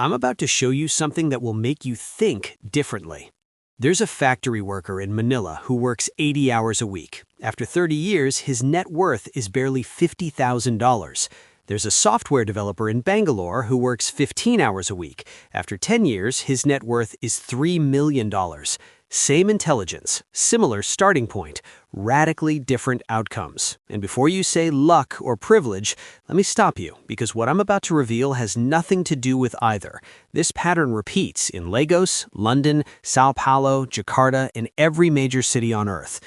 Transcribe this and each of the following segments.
I'm about to show you something that will make you think differently. There's a factory worker in Manila who works 80 hours a week. After 30 years, his net worth is barely $50,000. There's a software developer in Bangalore who works 15 hours a week. After 10 years, his net worth is $3 million. Same intelligence, similar starting point, radically different outcomes. And before you say luck or privilege, let me stop you, because what I'm about to reveal has nothing to do with either. This pattern repeats in Lagos, London, Sao Paulo, Jakarta, and every major city on Earth.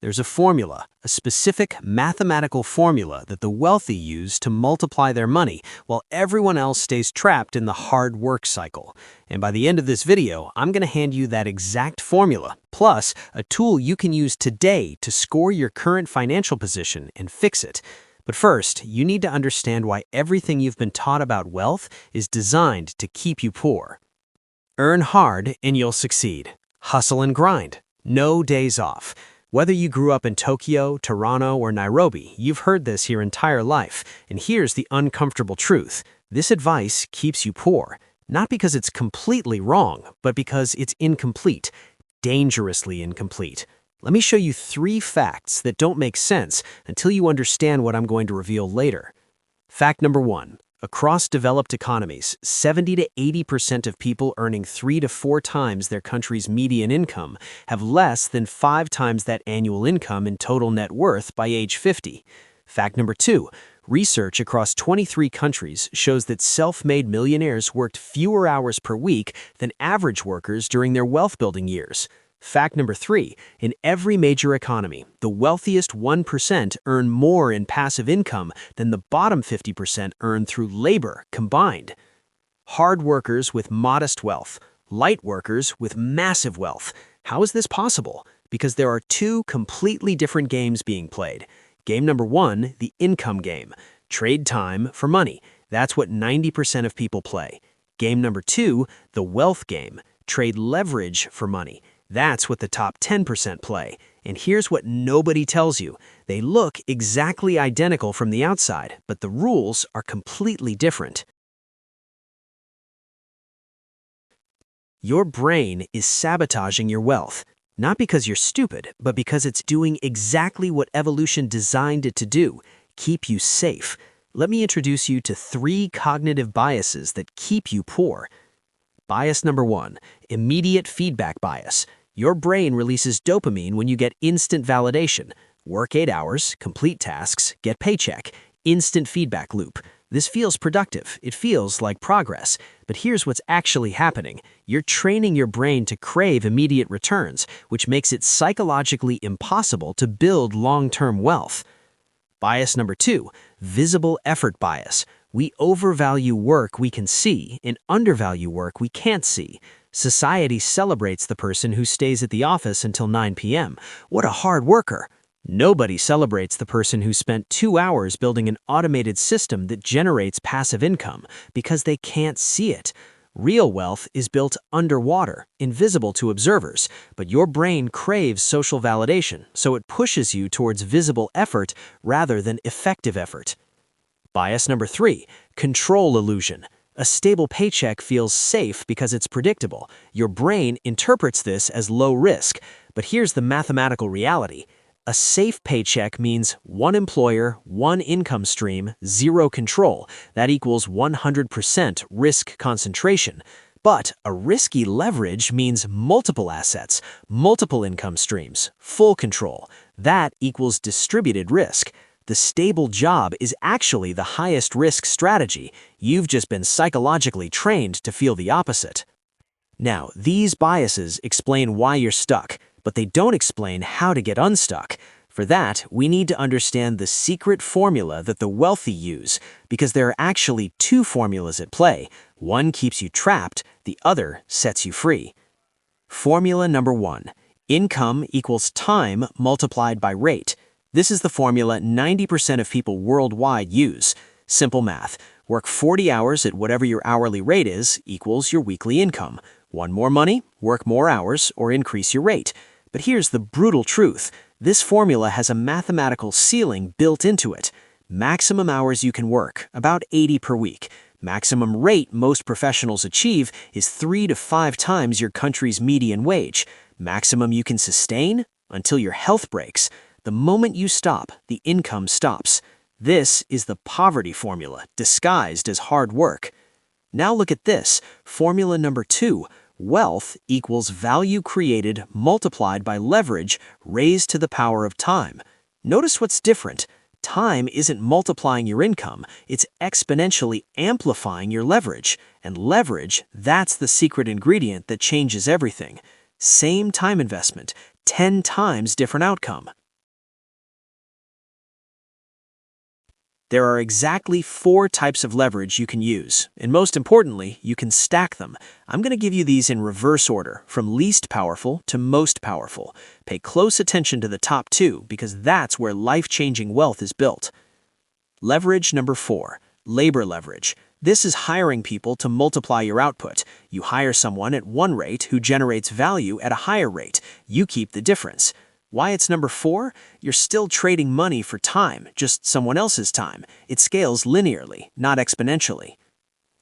There's a formula, a specific mathematical formula that the wealthy use to multiply their money, while everyone else stays trapped in the hard work cycle. And by the end of this video, I'm going to hand you that exact formula, plus a tool you can use today to score your current financial position and fix it. But first, you need to understand why everything you've been taught about wealth is designed to keep you poor. Earn hard and you'll succeed. Hustle and grind. No days off. Whether you grew up in Tokyo, Toronto, or Nairobi, you've heard this your entire life. And here's the uncomfortable truth. This advice keeps you poor, not because it's completely wrong, but because it's incomplete, dangerously incomplete. Let me show you 3 facts that don't make sense until you understand what I'm going to reveal later. Fact number 1. Across developed economies, 70 to 80% of people earning 3 to 4 times their country's median income have less than 5 times that annual income in total net worth by age 50. Fact number 2. Research across 23 countries shows that self-made millionaires worked fewer hours per week than average workers during their wealth-building years. Fact number 3, in every major economy, the wealthiest 1% earn more in passive income than the bottom 50% earn through labor combined. Hard workers with modest wealth, light workers with massive wealth. How is this possible? Because there are 2 completely different games being played. Game number 1, the income game. Trade time for money. That's what 90% of people play. Game number 2, the wealth game. Trade leverage for money. That's what the top 10% play. And here's what nobody tells you. They look exactly identical from the outside, but the rules are completely different. Your brain is sabotaging your wealth, not because you're stupid, but because it's doing exactly what evolution designed it to do, keep you safe. Let me introduce you to 3 cognitive biases that keep you poor. Bias number 1, immediate feedback bias. Your brain releases dopamine when you get instant validation. Work 8 hours, complete tasks, get paycheck. Instant feedback loop. This feels productive. It feels like progress. But here's what's actually happening. You're training your brain to crave immediate returns, which makes it psychologically impossible to build long-term wealth. Bias number 2, visible effort bias. We overvalue work we can see and undervalue work we can't see. Society celebrates the person who stays at the office until 9 p.m. What a hard worker. Nobody celebrates the person who spent 2 hours building an automated system that generates passive income because they can't see it. Real wealth is built underwater, invisible to observers, but your brain craves social validation, so it pushes you towards visible effort rather than effective effort. Bias number 3, control illusion. A stable paycheck feels safe because it's predictable. Your brain interprets this as low risk, but here's the mathematical reality. A safe paycheck means 1 employer, 1 income stream, 0 control. That equals 100% risk concentration. But a risky leverage means multiple assets, multiple income streams, full control. That equals distributed risk. The stable job is actually the highest risk strategy. You've just been psychologically trained to feel the opposite. Now, these biases explain why you're stuck, but they don't explain how to get unstuck. For that, we need to understand the secret formula that the wealthy use, because there are actually 2 formulas at play. One keeps you trapped, the other sets you free. Formula number 1. Income equals time multiplied by rate. This is the formula 90% of people worldwide use. Simple math. Work 40 hours at whatever your hourly rate is equals your weekly income. Want more money? Work more hours or increase your rate. But here's the brutal truth. This formula has a mathematical ceiling built into it. Maximum hours you can work, about 80 per week. Maximum rate most professionals achieve is 3 to 5 times your country's median wage. Maximum you can sustain? Until your health breaks. The moment you stop, the income stops. This is the poverty formula, disguised as hard work. Now look at this. Formula number 2. Wealth equals value created multiplied by leverage raised to the power of time. Notice what's different. Time isn't multiplying your income, it's exponentially amplifying your leverage. And leverage, that's the secret ingredient that changes everything. Same time investment, 10 times different outcome. There are exactly 4 types of leverage you can use, and most importantly, you can stack them. I'm going to give you these in reverse order, from least powerful to most powerful. Pay close attention to the top 2 because that's where life-changing wealth is built. Leverage number 4, labor leverage. This is hiring people to multiply your output. You hire someone at one rate who generates value at a higher rate. You keep the difference. Why it's number 4? You're still trading money for time, just someone else's time. It scales linearly, not exponentially.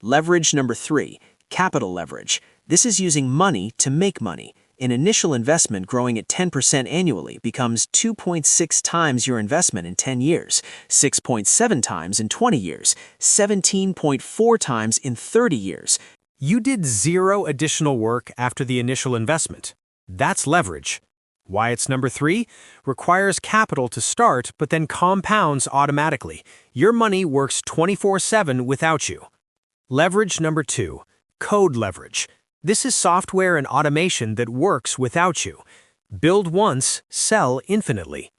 Leverage number 3, capital leverage. This is using money to make money. An initial investment growing at 10% annually becomes 2.6 times your investment in 10 years, 6.7 times in 20 years, 17.4 times in 30 years. You did 0 additional work after the initial investment. That's leverage. Why it's number 3? Requires capital to start, but then compounds automatically. Your money works 24/7 without you. Leverage number 2, code leverage. This is software and automation that works without you. Build once, sell infinitely.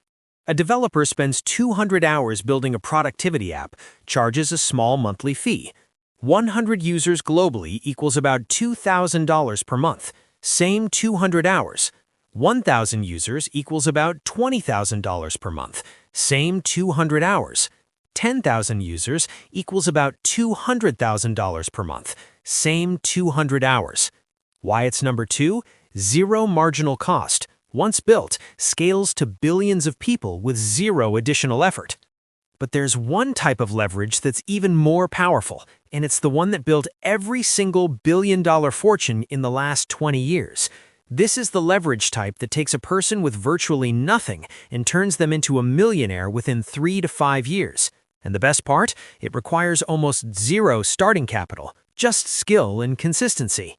A developer spends 200 hours building a productivity app, charges a small monthly fee. 100 users globally equals about $2,000 per month. Same 200 hours. 1,000 users equals about $20,000 per month. Same 200 hours. 10,000 users equals about $200,000 per month. Same 200 hours. Why it's number 2? 0 marginal cost. Once built, scales to billions of people with 0 additional effort. But there's one type of leverage that's even more powerful, and it's the one that built every single billion-dollar fortune in the last 20 years. This is the leverage type that takes a person with virtually nothing and turns them into a millionaire within 3 to 5 years. And the best part? It requires almost 0 starting capital, just skill and consistency.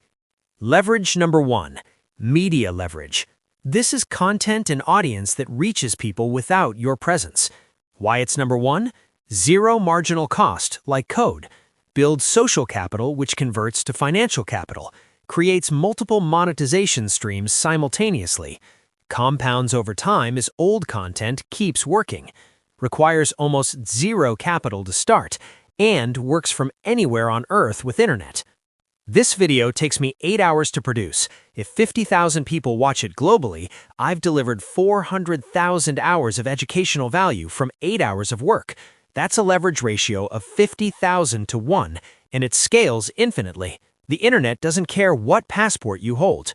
Leverage number 1, media leverage. This is content and audience that reaches people without your presence. Why it's number 1? 0 marginal cost, like code. Build social capital, which converts to financial capital. Creates multiple monetization streams simultaneously. Compounds over time as old content keeps working. Requires almost 0 capital to start, and works from anywhere on Earth with internet. This video takes me 8 hours to produce. If 50,000 people watch it globally, I've delivered 400,000 hours of educational value from 8 hours of work. That's a leverage ratio of 50,000 to 1, and it scales infinitely. The internet doesn't care what passport you hold.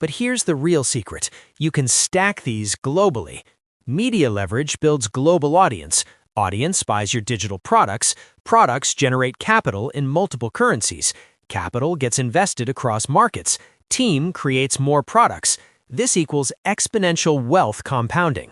But here's the real secret. You can stack these globally. Media leverage builds global audience. Audience buys your digital products. Products generate capital in multiple currencies. Capital gets invested across markets. Team creates more products. This equals exponential wealth compounding.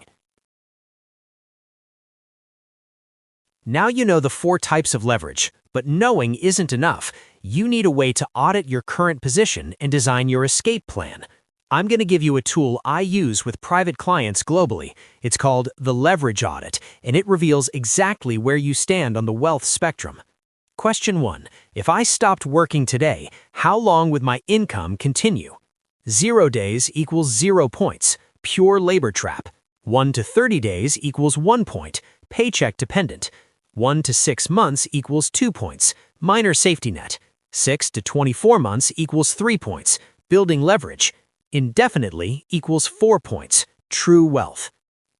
Now you know the 4 types of leverage, but knowing isn't enough. You need a way to audit your current position and design your escape plan. I'm going to give you a tool I use with private clients globally. It's called the leverage audit, and it reveals exactly where you stand on the wealth spectrum. Question 1. If I stopped working today, how long would my income continue? 0 days equals 0 points, pure labor trap. 1 to 30 days equals 1 point, paycheck dependent. 1 to 6 months equals 2 points, minor safety net. 6 to 24 months equals 3 points, building leverage. Indefinitely equals 4 points, true wealth.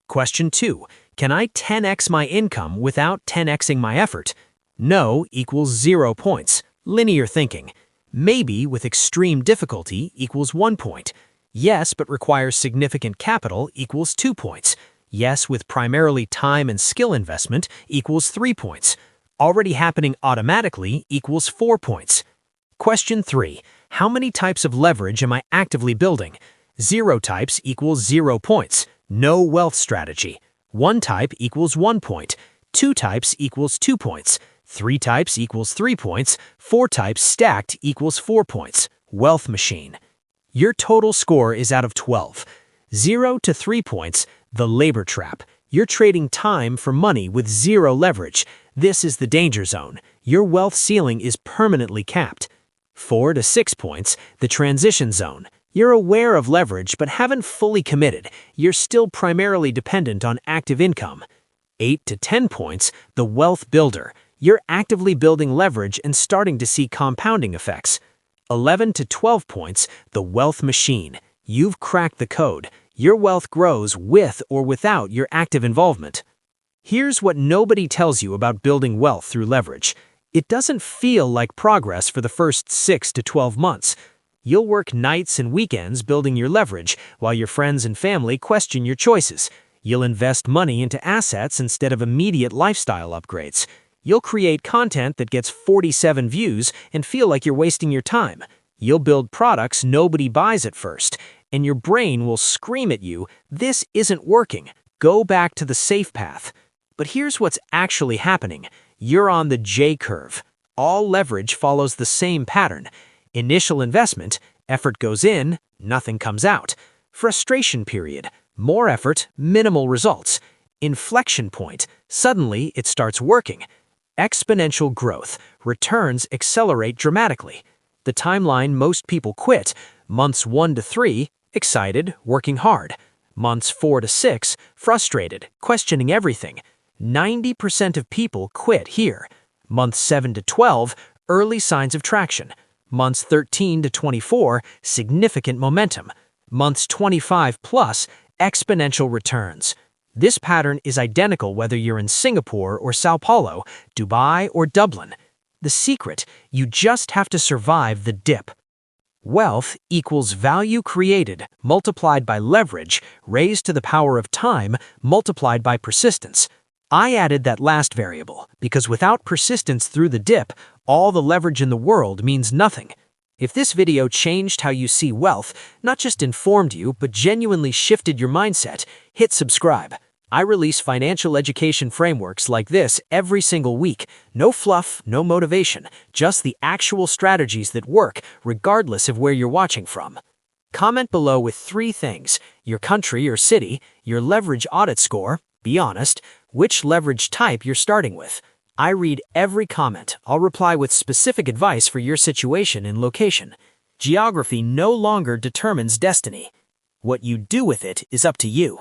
Question 2. Can I 10x my income without 10xing my effort? No equals 0 points, linear thinking. Maybe with extreme difficulty equals 1 point. Yes, but requires significant capital equals 2 points. Yes, with primarily time and skill investment equals 3 points. Already happening automatically equals 4 points. Question 3. How many types of leverage am I actively building? 0 types equals 0 points. No wealth strategy. 1 type equals 1 point. 2 types equals 2 points. 3 types equals 3 points. 4 types stacked equals 4 points. Wealth machine. Your total score is out of 12. 0 to 3 points, the labor trap. You're trading time for money with 0 leverage. This is the danger zone. Your wealth ceiling is permanently capped. 4 to 6 points, the transition zone. You're aware of leverage but haven't fully committed. You're still primarily dependent on active income. 8 to 10 points, the wealth builder. You're actively building leverage and starting to see compounding effects. 11 to 12 points, the wealth machine. You've cracked the code. Your wealth grows with or without your active involvement. Here's what nobody tells you about building wealth through leverage. It doesn't feel like progress for the first 6 to 12 months. You'll work nights and weekends building your leverage while your friends and family question your choices. You'll invest money into assets instead of immediate lifestyle upgrades. You'll create content that gets 47 views and feel like you're wasting your time. You'll build products nobody buys at first, and your brain will scream at you, "This isn't working. Go back to the safe path." But here's what's actually happening. You're on the J curve. All leverage follows the same pattern. Initial investment, effort goes in, nothing comes out. Frustration period, more effort, minimal results. Inflection point, suddenly it starts working. Exponential growth, returns accelerate dramatically. The timeline most people quit, months 1 to 3, excited, working hard. Months 4 to 6, frustrated, questioning everything. 90% of people quit here. Months 7 to 12, early signs of traction. Months 13 to 24, significant momentum. Months 25 plus, exponential returns. This pattern is identical whether you're in Singapore or Sao Paulo, Dubai or Dublin. The secret, you just have to survive the dip. Wealth equals value created multiplied by leverage raised to the power of time multiplied by persistence. I added that last variable because without persistence through the dip, all the leverage in the world means nothing. If this video changed how you see wealth, not just informed you, but genuinely shifted your mindset, hit subscribe. I release financial education frameworks like this every single week. No fluff, no motivation, just the actual strategies that work, regardless of where you're watching from. Comment below with 3 things: your country or city, your leverage audit score, be honest, which leverage type you're starting with. I read every comment. I'll reply with specific advice for your situation and location. Geography no longer determines destiny. What you do with it is up to you.